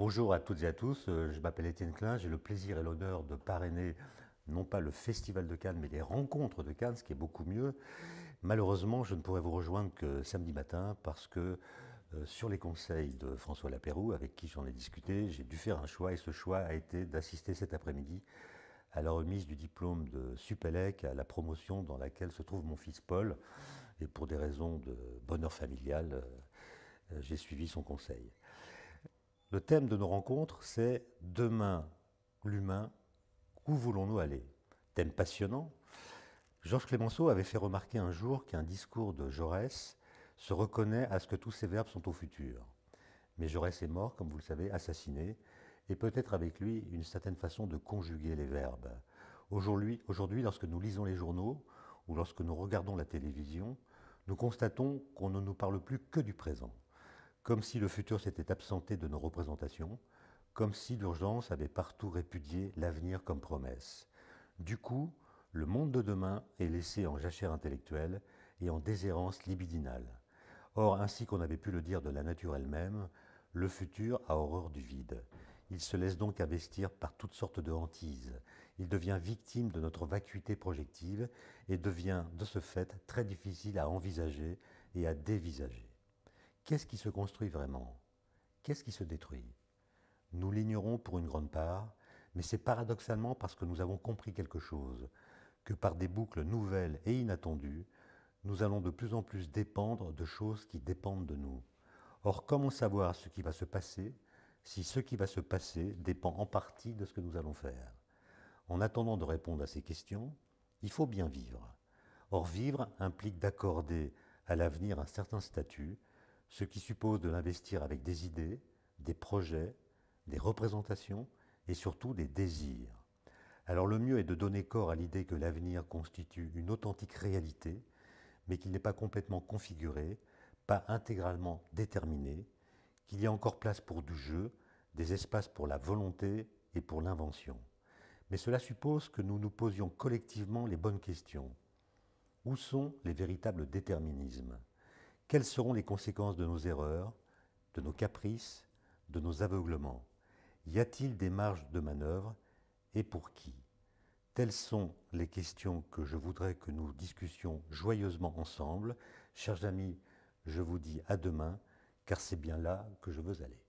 Bonjour à toutes et à tous, je m'appelle Étienne Klein, j'ai le plaisir et l'honneur de parrainer non pas le Festival de Cannes, mais les rencontres de Cannes, ce qui est beaucoup mieux. Malheureusement, je ne pourrai vous rejoindre que samedi matin parce que sur les conseils de François Lapeyroux, avec qui j'en ai discuté, j'ai dû faire un choix et ce choix a été d'assister cet après-midi à la remise du diplôme de Supélec, à la promotion dans laquelle se trouve mon fils Paul. Et pour des raisons de bonheur familial, j'ai suivi son conseil. Le thème de nos rencontres, c'est Demain, l'humain, où voulons-nous aller? Thème passionnant. Georges Clemenceau avait fait remarquer un jour qu'un discours de Jaurès se reconnaît à ce que tous ces verbes sont au futur. Mais Jaurès est mort, comme vous le savez, assassiné, et peut-être avec lui une certaine façon de conjuguer les verbes. Aujourd'hui, lorsque nous lisons les journaux ou lorsque nous regardons la télévision, nous constatons qu'on ne nous parle plus que du présent, comme si le futur s'était absenté de nos représentations, comme si l'urgence avait partout répudié l'avenir comme promesse. Du coup, le monde de demain est laissé en jachère intellectuelle et en déshérence libidinale. Or, ainsi qu'on avait pu le dire de la nature elle-même, le futur a horreur du vide. Il se laisse donc investir par toutes sortes de hantises. Il devient victime de notre vacuité projective et devient, de ce fait, très difficile à envisager et à dévisager. Qu'est-ce qui se construit vraiment? Qu'est-ce qui se détruit? Nous l'ignorons pour une grande part, mais c'est paradoxalement parce que nous avons compris quelque chose, que par des boucles nouvelles et inattendues, nous allons de plus en plus dépendre de choses qui dépendent de nous. Or, comment savoir ce qui va se passer si ce qui va se passer dépend en partie de ce que nous allons faire? En attendant de répondre à ces questions, il faut bien vivre. Or, vivre implique d'accorder à l'avenir un certain statut, ce qui suppose de l'investir avec des idées, des projets, des représentations et surtout des désirs. Alors le mieux est de donner corps à l'idée que l'avenir constitue une authentique réalité, mais qu'il n'est pas complètement configuré, pas intégralement déterminé, qu'il y a encore place pour du jeu, des espaces pour la volonté et pour l'invention. Mais cela suppose que nous nous posions collectivement les bonnes questions. Où sont les véritables déterminismes? Quelles seront les conséquences de nos erreurs, de nos caprices, de nos aveuglements? Y a-t-il des marges de manœuvre et pour qui? Telles sont les questions que je voudrais que nous discussions joyeusement ensemble. Chers amis, je vous dis à demain, car c'est bien là que je veux aller.